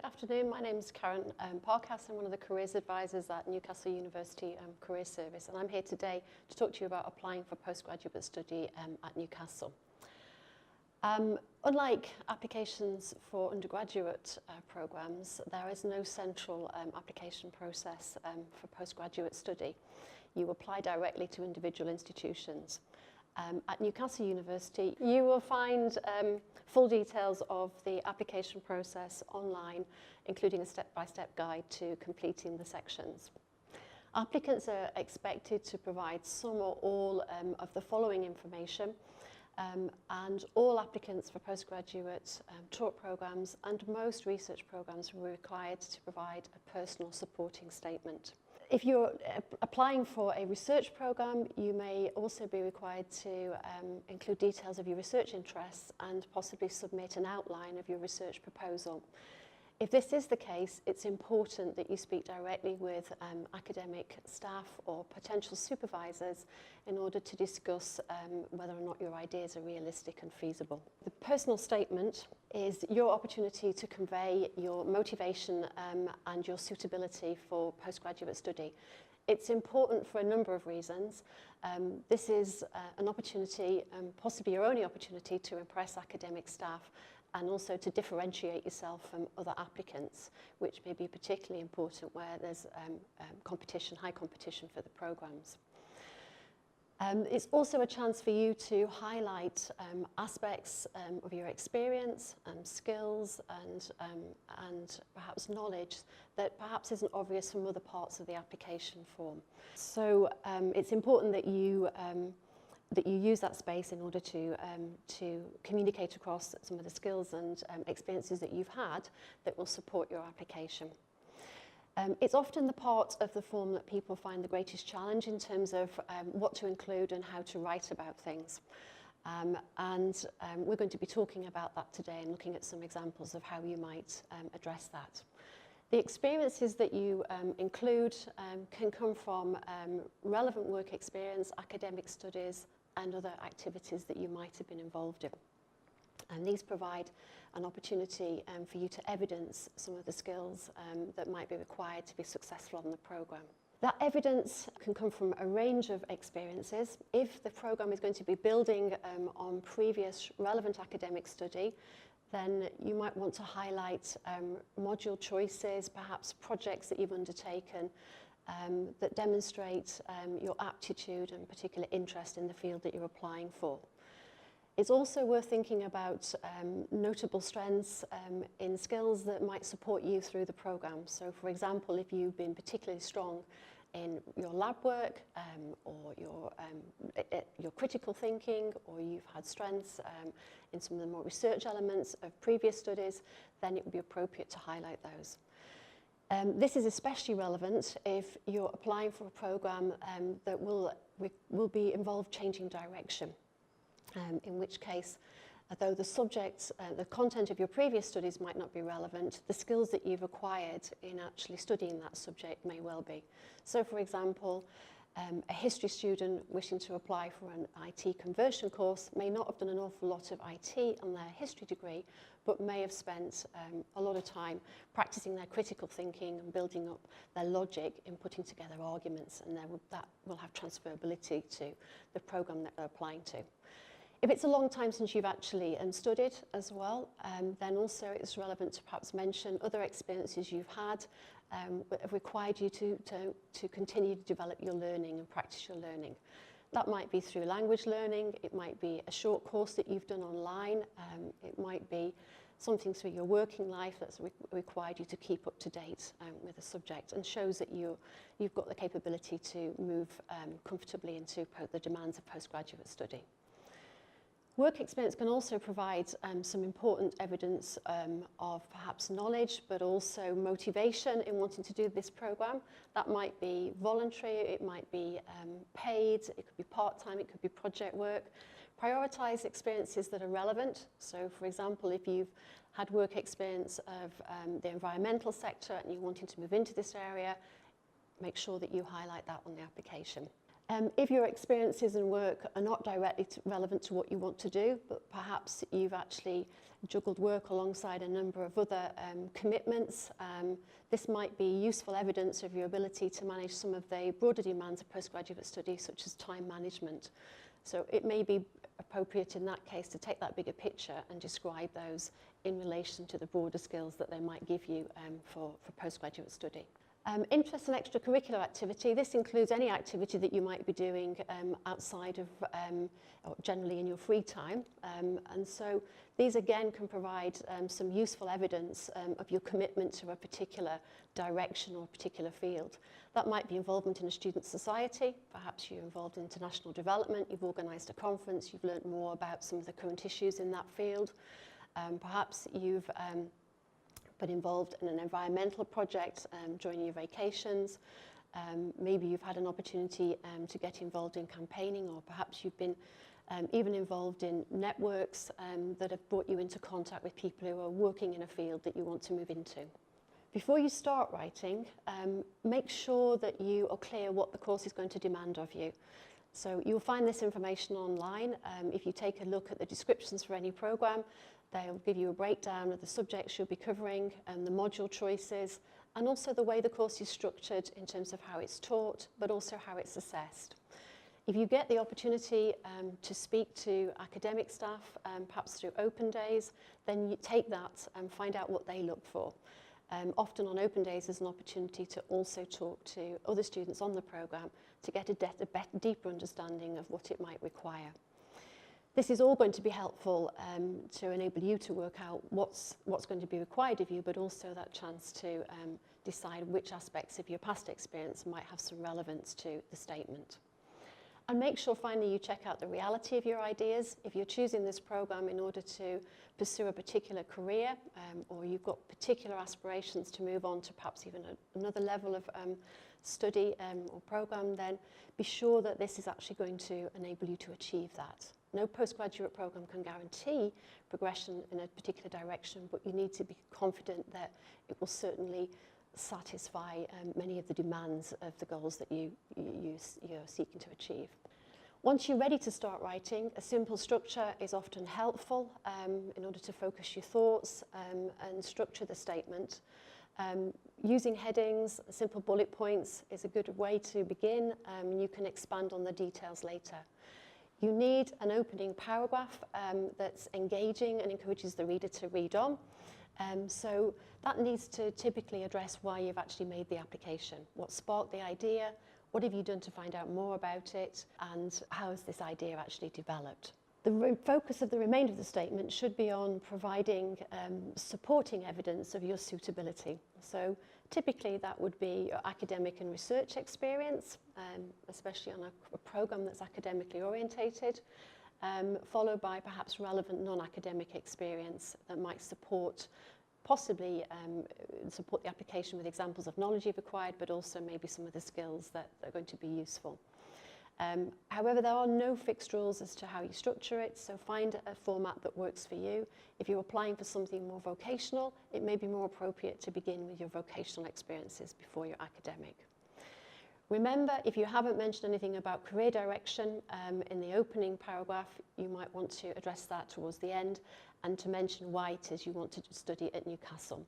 afternoon. My name is Karen Parkhouse. I'm one of the careers advisors at Newcastle University Career Service, and I'm here today to talk to you about applying for postgraduate study at Newcastle. Unlike applications for undergraduate programs, there is no central application process for postgraduate study. You apply directly to individual institutions. At Newcastle University, you will find full details of the application process online, including a step-by-step guide to completing the sections. Applicants are expected to provide some or all of the following information, and all applicants for postgraduate taught programs and most research programs were required to provide a personal supporting statement. If you're applying for a research program, you may also be required to include details of your research interests and possibly submit an outline of your research proposal. If this is the case, it's important that you speak directly with academic staff or potential supervisors in order to discuss whether or not your ideas are realistic and feasible. The personal statement is your opportunity to convey your motivation and your suitability for postgraduate study. It's important for a number of reasons. This is an opportunity, possibly your only opportunity, to impress academic staff and also to differentiate yourself from other applicants, which may be particularly important where there's high competition for the programs. It's also a chance for you to highlight aspects of your experience, skills, and perhaps knowledge that perhaps isn't obvious from other parts of the application form. So it's important that you use that space in order to communicate across some of the skills and experiences that you've had that will support your application. It's often the part of the form that people find the greatest challenge in terms of what to include and how to write about things. We're going to be talking about that today and looking at some examples of how you might address that. The experiences that you include can come from relevant work experience, academic studies, and other activities that you might have been involved in. And these provide an opportunity for you to evidence some of the skills that might be required to be successful on the programme. That evidence can come from a range of experiences. If the programme is going to be building on previous relevant academic study, then you might want to highlight module choices, perhaps projects that you've undertaken that demonstrate your aptitude and particular interest in the field that you're applying for. It's also worth thinking about notable strengths in skills that might support you through the programme. So, for example, if you've been particularly strong in your lab work or your critical thinking, or you've had strengths in some of the more research elements of previous studies, then it would be appropriate to highlight those. This is especially relevant if you're applying for a programme that will involve changing direction. In which case, though the subject, the content of your previous studies might not be relevant, the skills that you've acquired in actually studying that subject may well be. So, for example, a history student wishing to apply for an IT conversion course may not have done an awful lot of IT on their history degree, but may have spent a lot of time practicing their critical thinking and building up their logic in putting together arguments, and that will have transferability to the programme that they're applying to. If it's a long time since you've actually studied as well, then also it's relevant to perhaps mention other experiences you've had that have required you to continue to develop your learning and practice your learning. That might be through language learning, it might be a short course that you've done online, it might be something through your working life that's required you to keep up to date with a subject and shows that you've got the capability to move comfortably into the demands of postgraduate study. Work experience can also provide some important evidence of perhaps knowledge, but also motivation in wanting to do this programme. That might be voluntary, it might be paid, it could be part-time, it could be project work. Prioritise experiences that are relevant. So, for example, if you've had work experience of the environmental sector and you're wanting to move into this area, make sure that you highlight that on the application. If your experiences and work are not directly relevant to what you want to do, but perhaps you've actually juggled work alongside a number of other commitments, this might be useful evidence of your ability to manage some of the broader demands of postgraduate study, such as time management. So it may be appropriate in that case to take that bigger picture and describe those in relation to the broader skills that they might give you for postgraduate study. Interest in extracurricular activity. This includes any activity that you might be doing outside of, or generally in your free time. And so these again can provide some useful evidence of your commitment to a particular direction or a particular field. That might be involvement in a student society. Perhaps you're involved in international development, you've organised a conference, you've learnt more about some of the current issues in that field. Perhaps you've been involved in an environmental project during your vacations. Maybe you've had an opportunity to get involved in campaigning, or perhaps you've been even involved in networks that have brought you into contact with people who are working in a field that you want to move into. Before you start writing, make sure that you are clear what the course is going to demand of you. So you'll find this information online. If you take a look at the descriptions for any programme, they'll give you a breakdown of the subjects you'll be covering and the module choices, and also the way the course is structured in terms of how it's taught, but also how it's assessed. If you get the opportunity to speak to academic staff, perhaps through open days, then you take that and find out what they look for. Often on open days there's an opportunity to also talk to other students on the programme to get a deeper understanding of what it might require. This is all going to be helpful to enable you to work out what's going to be required of you, but also that chance to decide which aspects of your past experience might have some relevance to the statement. And make sure finally you check out the reality of your ideas. If you're choosing this programme in order to pursue a particular career, or you've got particular aspirations to move on to perhaps even another level of study or programme, then be sure that this is actually going to enable you to achieve that. No postgraduate programme can guarantee progression in a particular direction, but you need to be confident that it will certainly satisfy many of the demands of the goals that you're seeking to achieve. Once you're ready to start writing, a simple structure is often helpful in order to focus your thoughts and structure the statement. Using headings, simple bullet points is a good way to begin. You can expand on the details later. You need an opening paragraph that's engaging and encourages the reader to read on. So that needs to typically address why you've actually made the application. What sparked the idea? What have you done to find out more about it? And how has this idea actually developed? The focus of the remainder of the statement should be on providing supporting evidence of your suitability. So typically that would be your academic and research experience, especially on a programme that's academically orientated, followed by perhaps relevant non-academic experience that might possibly support the application with examples of knowledge you've acquired, but also maybe some of the skills that are going to be useful. However, there are no fixed rules as to how you structure it, so find a format that works for you. If you're applying for something more vocational, it may be more appropriate to begin with your vocational experiences before your academic. Remember, if you haven't mentioned anything about career direction in the opening paragraph, you might want to address that towards the end and to mention why it is you want to study at Newcastle.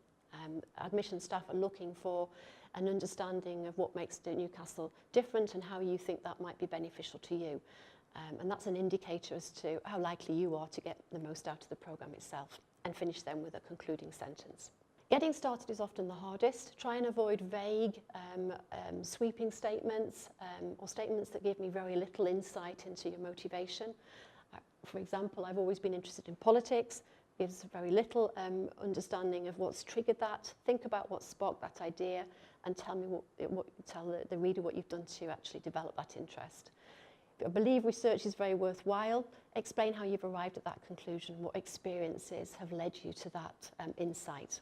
Admission staff are looking for an understanding of what makes Newcastle different and how you think that might be beneficial to you. And that's an indicator as to how likely you are to get the most out of the programme itself, and finish them with a concluding sentence. Getting started is often the hardest. Try and avoid vague, sweeping statements or statements that give me very little insight into your motivation. For example, I've always been interested in politics. Gives very little understanding of what's triggered that. Think about what sparked that idea and tell the reader what you've done to actually develop that interest. If you believe research is very worthwhile, explain how you've arrived at that conclusion, what experiences have led you to that insight.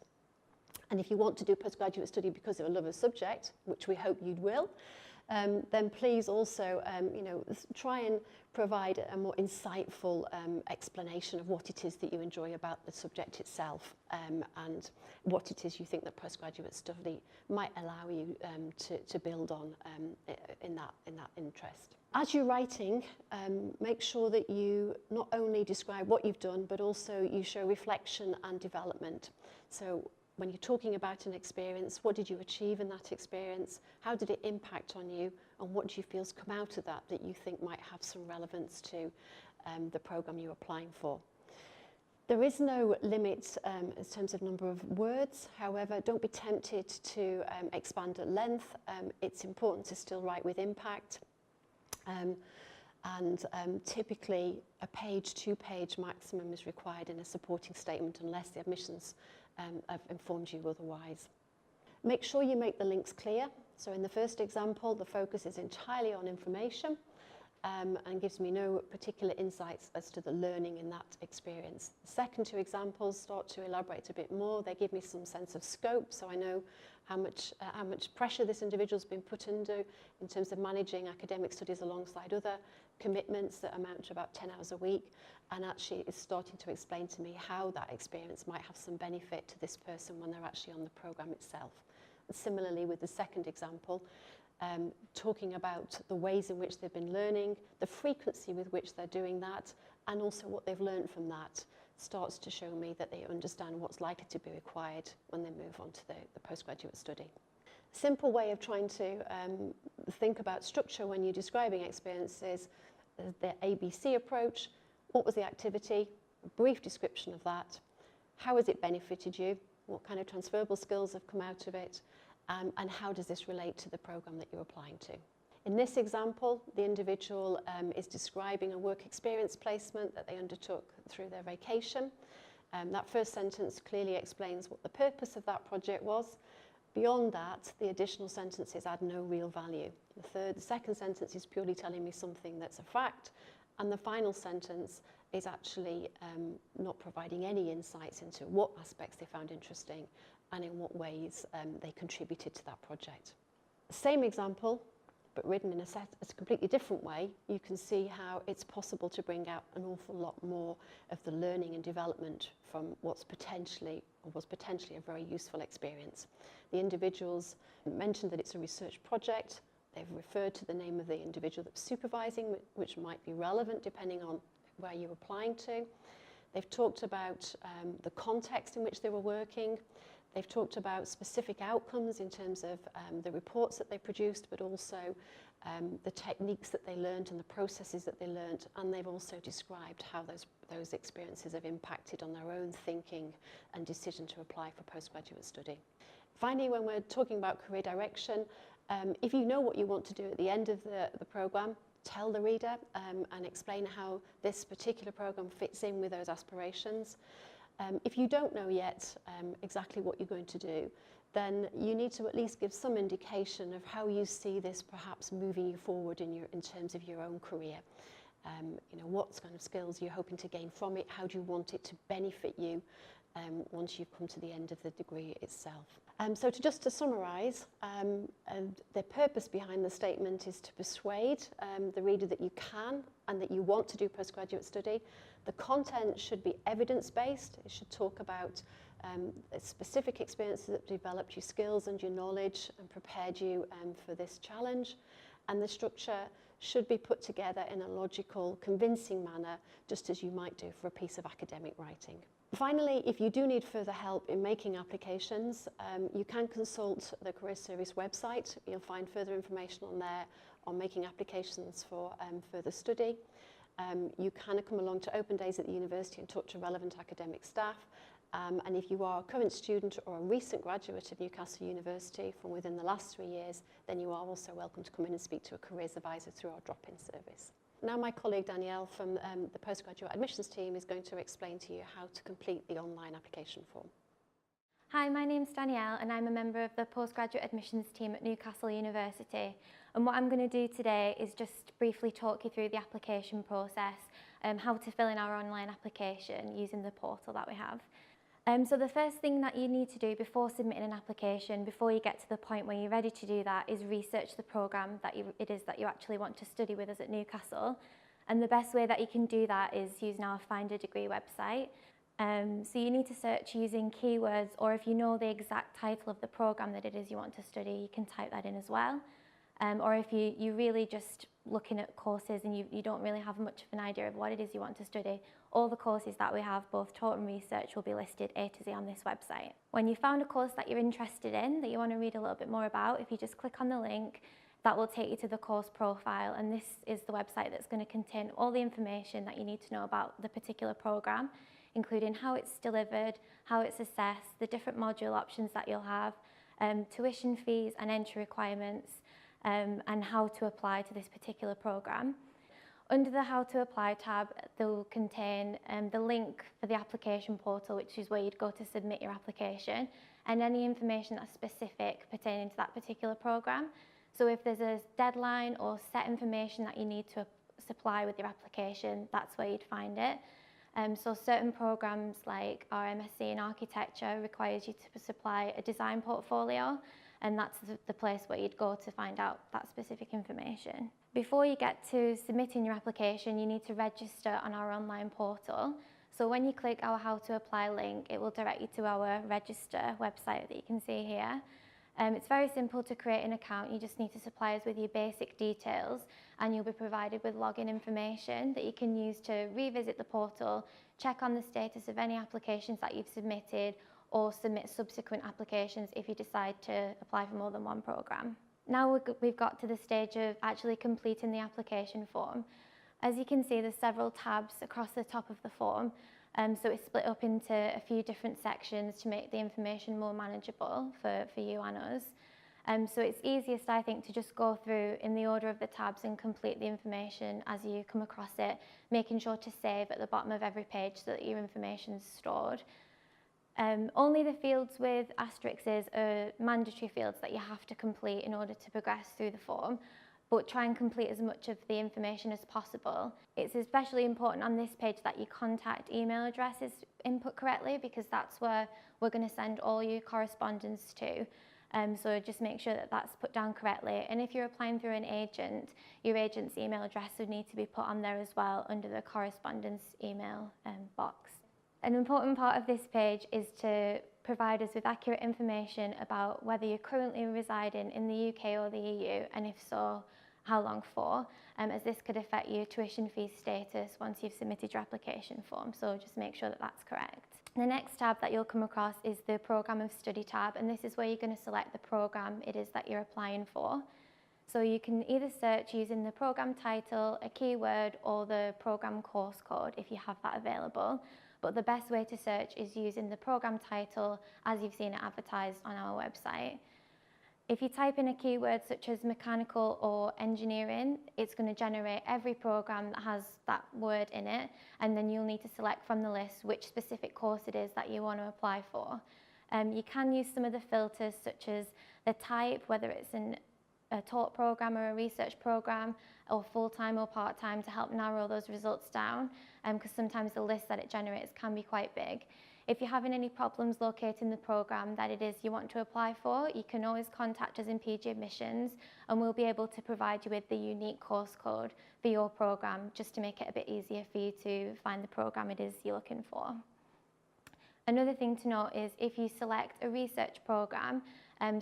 And if you want to do postgraduate study because of a love of subject, which we hope you will, then please also try and provide a more insightful explanation of what it is that you enjoy about the subject itself, and what it is you think that postgraduate study might allow you to build on in that interest. As you're writing, make sure that you not only describe what you've done, but also you show reflection and development. So when you're talking about an experience, what did you achieve in that experience? How did it impact on you? And what do you feel's come out of that you think might have some relevance to the programme you're applying for? There is no limit in terms of number of words. However, don't be tempted to expand at length. It's important to still write with impact. Typically a page, 2-page maximum is required in a supporting statement unless the admissions have informed you otherwise. Make sure you make the links clear. So in the first example, the focus is entirely on information and gives me no particular insights as to the learning in that experience. The second 2 examples start to elaborate a bit more. They give me some sense of scope, so I know how much pressure this individual's been put under in terms of managing academic studies alongside other commitments that amount to about 10 hours a week, and actually is starting to explain to me how that experience might have some benefit to this person when they're actually on the programme itself. And similarly with the second example, talking about the ways in which they've been learning, the frequency with which they're doing that, and also what they've learned from that, starts to show me that they understand what's likely to be required when they move on to the postgraduate study. A simple way of trying to think about structure when you're describing experiences is the ABC approach. What was the activity? A brief description of that. How has it benefited you? What kind of transferable skills have come out of it? And how does this relate to the programme that you're applying to? In this example, the individual is describing a work experience placement that they undertook through their vacation. That first sentence clearly explains what the purpose of that project was. Beyond that, the additional sentences add no real value. The second sentence is purely telling me something that's a fact, and the final sentence is actually not providing any insights into what aspects they found interesting and in what ways they contributed to that project. Same example, but written in a completely different way, you can see how it's possible to bring out an awful lot more of the learning and development from was potentially a very useful experience. The individuals mentioned that it's a research project. They've referred to the name of the individual that's supervising, which might be relevant depending on where you're applying to. They've talked about the context in which they were working. They've talked about specific outcomes in terms of the reports that they produced, but also the techniques that they learned and the processes that they learned, and they've also described how those experiences have impacted on their own thinking and decision to apply for postgraduate study. Finally, when we're talking about career direction, if you know what you want to do at the end of the programme, tell the reader and explain how this particular programme fits in with those aspirations. If you don't know yet exactly what you're going to do, then you need to at least give some indication of how you see this perhaps moving you forward in terms of your own career. What kind of skills you're hoping to gain from it, how do you want it to benefit you once you've come to the end of the degree itself. So to summarise, the purpose behind the statement is to persuade the reader that you can and that you want to do postgraduate study. The content should be evidence-based. It should talk about specific experiences that developed your skills and your knowledge and prepared you for this challenge. And the structure should be put together in a logical, convincing manner, just as you might do for a piece of academic writing. Finally, if you do need further help in making applications, you can consult the Career Service website. You'll find further information on there on making applications for further study. You can come along to open days at the university and talk to relevant academic staff. And if you are a current student or a recent graduate of Newcastle University from within the last 3 years, then you are also welcome to come in and speak to a careers advisor through our drop-in service. Now my colleague Danielle from the Postgraduate Admissions team is going to explain to you how to complete the online application form. Hi, my name's Danielle and I'm a member of the Postgraduate Admissions team at Newcastle University. And what I'm going to do today is just briefly talk you through the application process, how to fill in our online application using the portal that we have. So the first thing that you need to do before submitting an application, before you get to the point where you're ready to do that, is research the programme that it is that you actually want to study with us at Newcastle. And the best way that you can do that is using our Find a Degree website. So you need to search using keywords, or if you know the exact title of the programme that it is you want to study, you can type that in as well. Or if you're really just looking at courses and you don't really have much of an idea of what it is you want to study, all the courses that we have, both taught and research, will be listed A to Z on this website. When you found a course that you're interested in, that you want to read a little bit more about, if you just click on the link, that will take you to the course profile, and this is the website that's going to contain all the information that you need to know about the particular programme, including how it's delivered, how it's assessed, the different module options that you'll have, tuition fees and entry requirements, and how to apply to this particular programme. Under the How to Apply tab, they will contain the link for the application portal, which is where you'd go to submit your application, and any information that's specific pertaining to that particular programme. So if there's a deadline or set information that you need to supply with your application, that's where you'd find it. So certain programmes like our MSc in Architecture requires you to supply a design portfolio, and that's the place where you'd go to find out that specific information. Before you get to submitting your application, you need to register on our online portal. So when you click our How to Apply link, it will direct you to our register website that you can see here. It's very simple to create an account. You just need to supply us with your basic details, and you'll be provided with login information that you can use to revisit the portal, check on the status of any applications that you've submitted, or submit subsequent applications if you decide to apply for more than one programme. Now we've got to the stage of actually completing the application form. As you can see, there's several tabs across the top of the form, so it's split up into a few different sections to make the information more manageable for you and us. So it's easiest, I think, to just go through in the order of the tabs and complete the information as you come across it, making sure to save at the bottom of every page so that your information is stored. Only the fields with asterisks are mandatory fields that you have to complete in order to progress through the form, but try and complete as much of the information as possible. It's especially important on this page that your contact email address is input correctly, because that's where we're going to send all your correspondence to. So just make sure that that's put down correctly. And if you're applying through an agent, your agent's email address would need to be put on there as well under the correspondence email box. An important part of this page is to provide us with accurate information about whether you're currently residing in the UK or the EU, and if so, how long for, as this could affect your tuition fee status once you've submitted your application form, so just make sure that that's correct. The next tab that you'll come across is the Programme of Study tab, and this is where you're going to select the programme it is that you're applying for. So you can either search using the programme title, a keyword, or the programme course code if you have that available. But the best way to search is using the programme title as you've seen it advertised on our website. If you type in a keyword such as mechanical or engineering, it's going to generate every programme that has that word in it, and then you'll need to select from the list which specific course it is that you want to apply for. You can use some of the filters such as the type, whether it's a taught programme or a research programme, or full-time or part-time, to help narrow those results down, because sometimes the list that it generates can be quite big. If you're having any problems locating the programme that it is you want to apply for, you can always contact us in PG Admissions, and we'll be able to provide you with the unique course code for your programme, just to make it a bit easier for you to find the programme it is you're looking for. Another thing to note is if you select a research programme,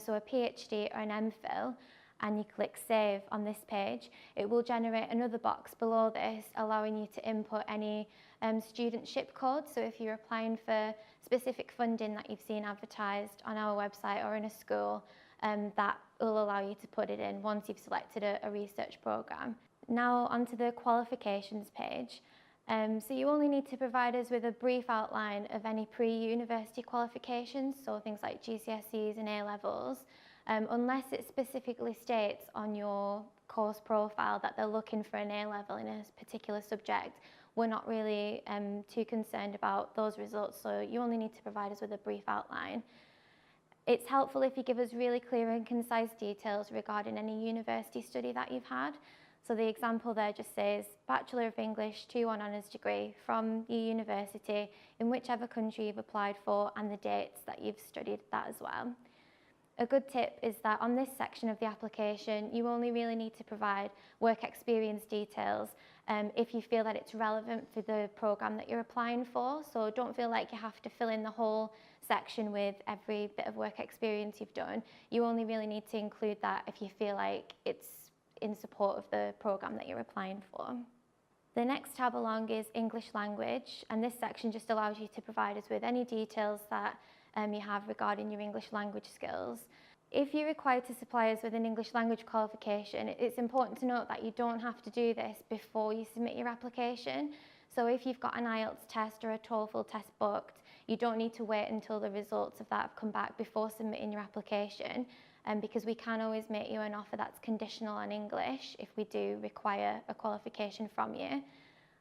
so a PhD or an MPhil, and you click Save on this page, it will generate another box below this, allowing you to input any studentship codes. So if you're applying for specific funding that you've seen advertised on our website or in a school, that will allow you to put it in once you've selected a research programme. Now onto the qualifications page. So you only need to provide us with a brief outline of any pre-university qualifications, so things like GCSEs and A-levels, unless it specifically states on your course profile that they're looking for an A-level in a particular subject. We're not really too concerned about those results, so you only need to provide us with a brief outline. It's helpful if you give us really clear and concise details regarding any university study that you've had. So the example there just says Bachelor of English 2-1 honours degree from your university in whichever country you've applied for and the dates that you've studied that as well. A good tip is that on this section of the application, you only really need to provide work experience details if you feel that it's relevant for the programme that you're applying for. So don't feel like you have to fill in the whole section with every bit of work experience you've done. You only really need to include that if you feel like it's in support of the programme that you're applying for. The next tab along is English language, and this section just allows you to provide us with any details that you have regarding your English language skills. If you're required to supply us with an English language qualification, it's important to note that you don't have to do this before you submit your application. So if you've got an IELTS test or a TOEFL test booked, you don't need to wait until the results of that have come back before submitting your application, because we can always make you an offer that's conditional on English if we do require a qualification from you.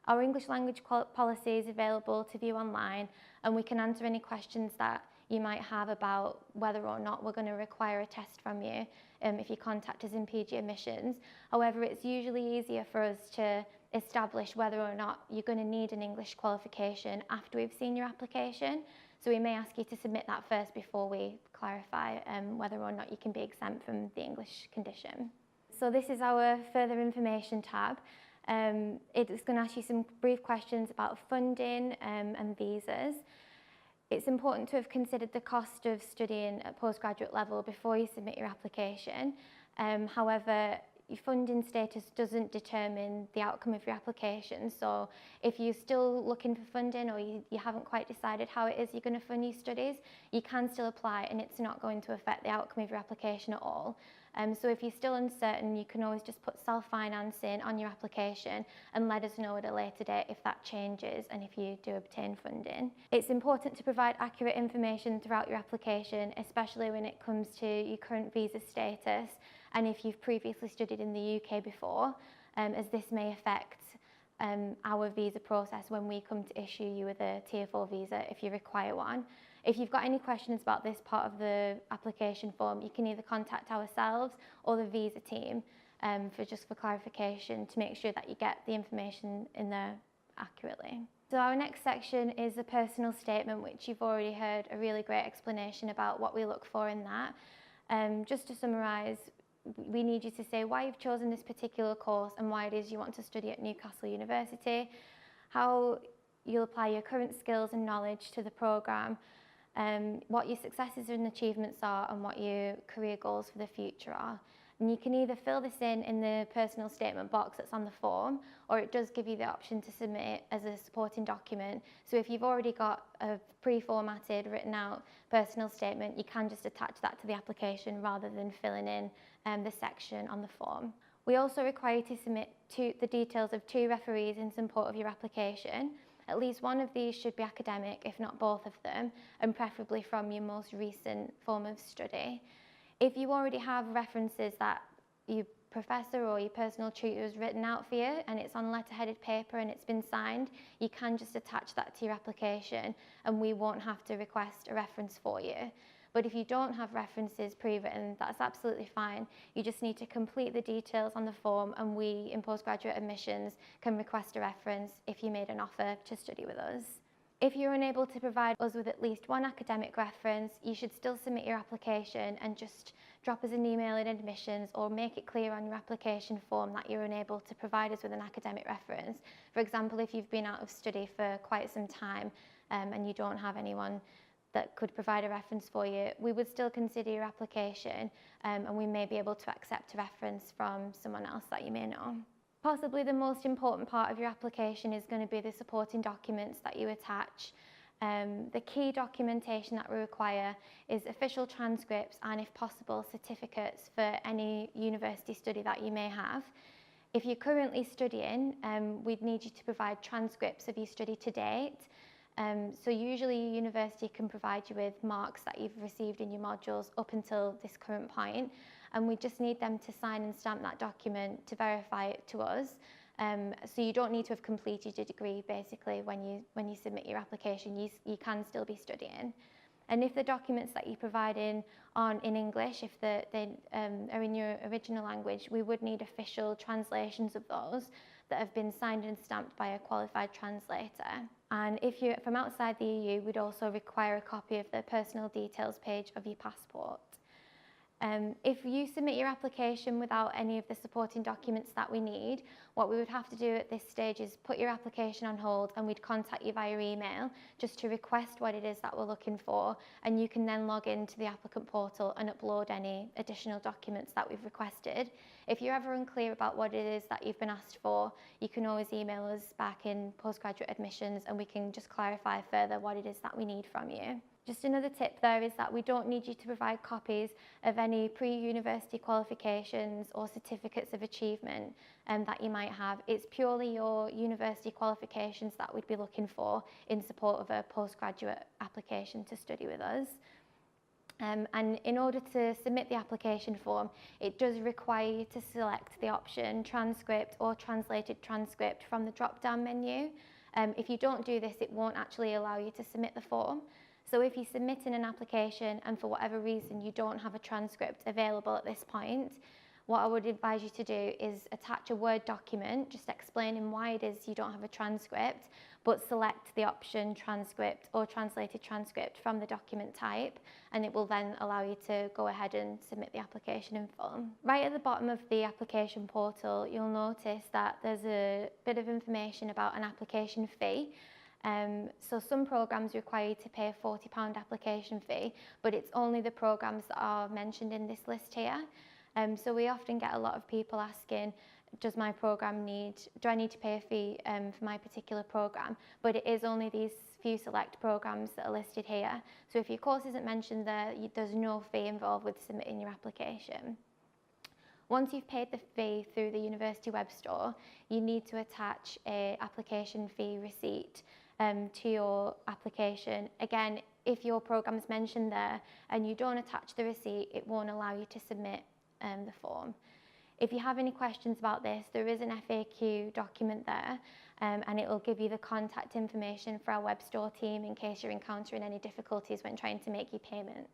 Our English language policy is available to view online, and we can answer any questions that you might have about whether or not we're going to require a test from you if you contact us in PG Admissions. However, it's usually easier for us to establish whether or not you're going to need an English qualification after we've seen your application. So we may ask you to submit that first before we clarify whether or not you can be exempt from the English condition. So this is our further information tab. It's going to ask you some brief questions about funding and visas. It's important to have considered the cost of studying at postgraduate level before you submit your application. However, your funding status doesn't determine the outcome of your application. So if you're still looking for funding or you haven't quite decided how it is you're going to fund your studies, you can still apply and it's not going to affect the outcome of your application at all. So if you're still uncertain, you can always just put self-financing on your application and let us know at a later date if that changes and if you do obtain funding. It's important to provide accurate information throughout your application, especially when it comes to your current visa status and if you've previously studied in the UK before, as this may affect our visa process when we come to issue you with a Tier 4 visa if you require one. If you've got any questions about this part of the application form, you can either contact ourselves or the visa team for clarification to make sure that you get the information in there accurately. So our next section is the personal statement, which you've already heard a really great explanation about what we look for in that. Just to summarise, we need you to say why you've chosen this particular course and why it is you want to study at Newcastle University, how you'll apply your current skills and knowledge to the programme, what your successes and achievements are and what your career goals for the future are. And you can either fill this in the personal statement box that's on the form, or it does give you the option to submit it as a supporting document. So if you've already got a pre-formatted, written out personal statement, you can just attach that to the application rather than filling in the section on the form. We also require you to submit the details of 2 referees in support of your application. At least one of these should be academic, if not both of them, and preferably from your most recent form of study. If you already have references that your professor or your personal tutor has written out for you and it's on letterheaded paper and it's been signed, you can just attach that to your application and we won't have to request a reference for you. But if you don't have references pre-written, that's absolutely fine. You just need to complete the details on the form and we, in postgraduate admissions, can request a reference if you made an offer to study with us. If you're unable to provide us with at least one academic reference, you should still submit your application and just drop us an email in admissions or make it clear on your application form that you're unable to provide us with an academic reference. For example, if you've been out of study for quite some time and you don't have anyone that could provide a reference for you, we would still consider your application and we may be able to accept a reference from someone else that you may know. Possibly the most important part of your application is going to be the supporting documents that you attach. The key documentation that we require is official transcripts and, if possible, certificates for any university study that you may have. If you're currently studying, we'd need you to provide transcripts of your study to date. So usually your university can provide you with marks that you've received in your modules up until this current point, and we just need them to sign and stamp that document to verify it to us. So you don't need to have completed your degree basically when you submit your application. You can still be studying. And if the documents that you provide in aren't in English, if they are in your original language, we would need official translations of those that have been signed and stamped by a qualified translator. And if you're from outside the EU, we'd also require a copy of the personal details page of your passport. If you submit your application without any of the supporting documents that we need, what we would have to do at this stage is put your application on hold, and we'd contact you via email just to request what it is that we're looking for, and you can then log into the applicant portal and upload any additional documents that we've requested. If you're ever unclear about what it is that you've been asked for, you can always email us back in postgraduate admissions and we can just clarify further what it is that we need from you. Just another tip there is that we don't need you to provide copies of any pre-university qualifications or certificates of achievement that you might have. It's purely your university qualifications that we'd be looking for in support of a postgraduate application to study with us. And in order to submit the application form, it does require you to select the option transcript or translated transcript from the drop-down menu. If you don't do this, it won't actually allow you to submit the form. So if you're submitting an application and for whatever reason you don't have a transcript available at this point, what I would advise you to do is attach a Word document just explaining why it is you don't have a transcript, but select the option transcript or translated transcript from the document type, and it will then allow you to go ahead and submit the application in full. Right at the bottom of the application portal, you'll notice that there's a bit of information about an application fee. So some programmes require you to pay a £40 application fee, but it's only the programmes that are mentioned in this list here. So we often get a lot of people asking, do I need to pay a fee for my particular programme? But it is only these few select programmes that are listed here. So if your course isn't mentioned there, there's no fee involved with submitting your application. Once you've paid the fee through the university web store, you need to attach an application fee receipt to your application. Again, if your program's mentioned there and you don't attach the receipt, it won't allow you to submit the form. If you have any questions about this, there is an FAQ document there, and it will give you the contact information for our web store team in case you're encountering any difficulties when trying to make your payment.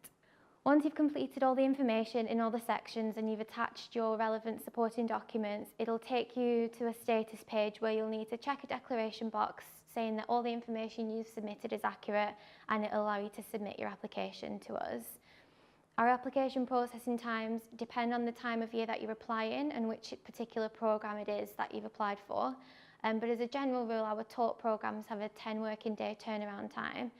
Once you've completed all the information in all the sections and you've attached your relevant supporting documents, it'll take you to a status page where you'll need to check a declaration box saying that all the information you've submitted is accurate, and it'll allow you to submit your application to us. Our application processing times depend on the time of year that you're applying and which particular programme it is that you've applied for. But as a general rule, our taught programmes have a 10 working day turnaround time.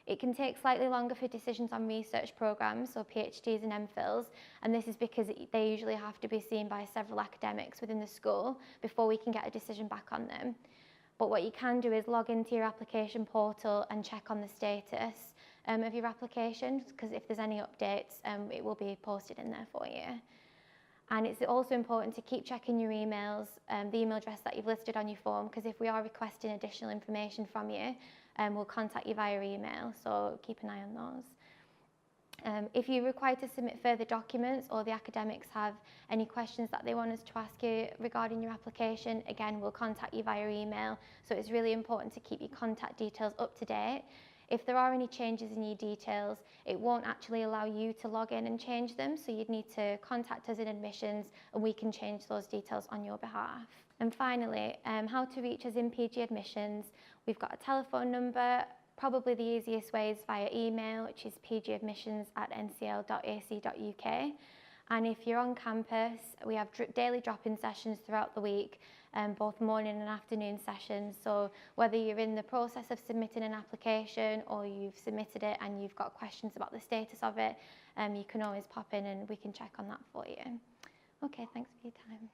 It can take slightly longer for decisions on research programmes, so PhDs and MPhils, and this is because they usually have to be seen by several academics within the school before we can get a decision back on them. But what you can do is log into your application portal and check on the status of your application, because if there's any updates, it will be posted in there for you. And it's also important to keep checking your emails, the email address that you've listed on your form, because if we are requesting additional information from you, we'll contact you via email, so keep an eye on those. If you're required to submit further documents or the academics have any questions that they want us to ask you regarding your application, again, we'll contact you via email. So it's really important to keep your contact details up to date. If there are any changes in your details, it won't actually allow you to log in and change them. So you'd need to contact us in admissions and we can change those details on your behalf. And finally, how to reach us in PG admissions. We've got a telephone number. Probably the easiest way is via email, which is pgadmissions@ncl.ac.uk. And if you're on campus, we have daily drop-in sessions throughout the week, both morning and afternoon sessions. So whether you're in the process of submitting an application or you've submitted it and you've got questions about the status of it, you can always pop in and we can check on that for you. Okay, thanks for your time.